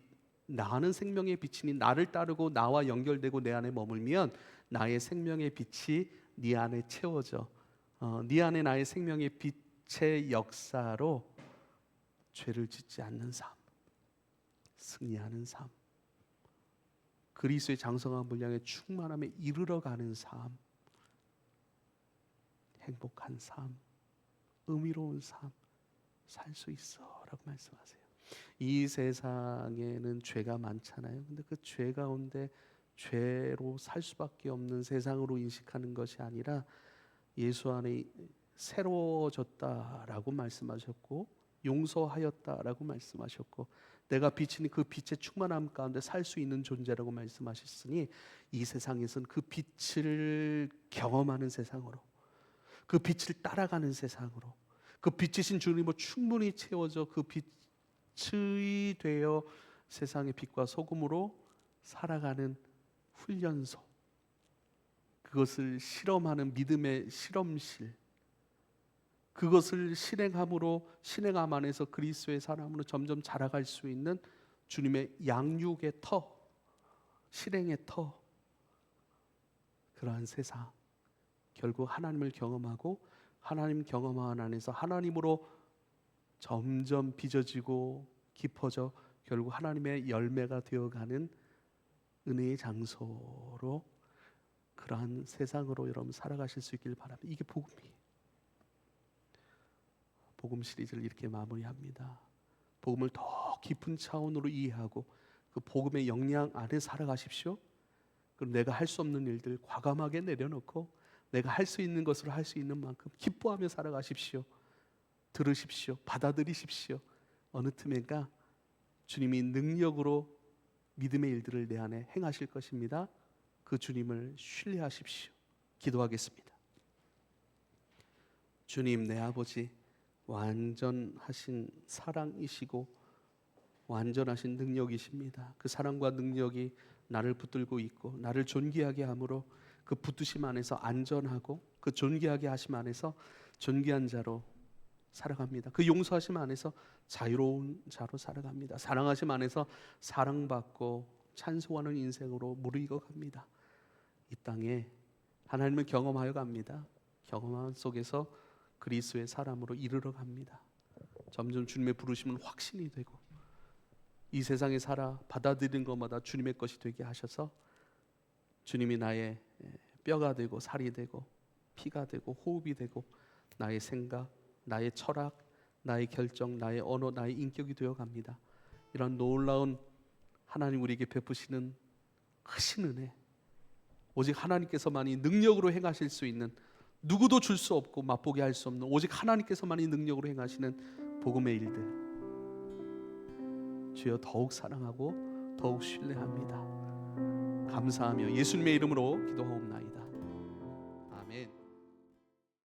나는 생명의 빛이니 나를 따르고 나와 연결되고 내 안에 머물면 나의 생명의 빛이 네 안에 채워져, 네 안에 나의 생명의 빛의 역사로 죄를 짓지 않는 삶, 승리하는 삶, 그리스도의 장성한 분량의 충만함에 이르러가는 삶, 행복한 삶, 의미로운 삶 살 수 있어 라고 말씀하세요. 이 세상에는 죄가 많잖아요. 근데 그 죄 가운데 죄로 살 수밖에 없는 세상으로 인식하는 것이 아니라 예수 안에 새로워졌다라고 말씀하셨고, 용서하였다라고 말씀하셨고, 내가 빛이니 그 빛의 충만함 가운데 살 수 있는 존재라고 말씀하셨으니, 이 세상에서는 그 빛을 경험하는 세상으로, 그 빛을 따라가는 세상으로, 그 빛이신 주님으로 충분히 채워져 그 빛이 되어 세상의 빛과 소금으로 살아가는 훈련소, 그것을 실험하는 믿음의 실험실, 그것을 실행함으로, 실행함 안에서 그리스도의 사람으로 점점 자라갈 수 있는 주님의 양육의 터, 실행의 터, 그러한 세상, 결국 하나님을 경험하고 하나님 경험한 안에서 하나님으로 점점 빚어지고 깊어져 결국 하나님의 열매가 되어가는 은혜의 장소로, 그러한 세상으로 여러분 살아가실 수 있길 바랍니다. 이게 복음이에요. 복음 시리즈를 이렇게 마무리합니다. 복음을 더 깊은 차원으로 이해하고 그 복음의 역량 안에 살아가십시오. 그럼 내가 할 수 없는 일들 과감하게 내려놓고 내가 할 수 있는 것으로 할 수 있는 만큼 기뻐하며 살아가십시오. 들으십시오. 받아들이십시오. 어느 틈엔가 주님이 능력으로 믿음의 일들을 내 안에 행하실 것입니다. 그 주님을 신뢰하십시오. 기도하겠습니다. 주님, 내 아버지, 완전하신 사랑이시고 완전하신 능력이십니다. 그 사랑과 능력이 나를 붙들고 있고 나를 존귀하게 함으로 그 붙드심 안에서 안전하고 그 존귀하게 하심 안에서 존귀한 자로 살아갑니다. 그 용서하심 안에서 자유로운 자로 살아갑니다. 사랑하심 안에서 사랑받고 찬송하는 인생으로 무르익어갑니다. 이 땅에 하나님을 경험하여 갑니다. 경험함 속에서 그리스도의 사람으로 이르러갑니다. 점점 주님의 부르심은 확신이 되고 이 세상에 살아 받아들이는 것마다 주님의 것이 되게 하셔서 주님이 나의 뼈가 되고 살이 되고 피가 되고 호흡이 되고 나의 생각, 나의 철학, 나의 결정, 나의 언어, 나의 인격이 되어갑니다. 이런 놀라운 하나님 우리에게 베푸시는 크신 은혜, 오직 하나님께서만이 능력으로 행하실 수 있는, 누구도 줄 수 없고 맛보게 할 수 없는 오직 하나님께서만이 능력으로 행하시는 복음의 일들, 주여 더욱 사랑하고 더욱 신뢰합니다. 감사하며 예수님의 이름으로 기도하옵나이다.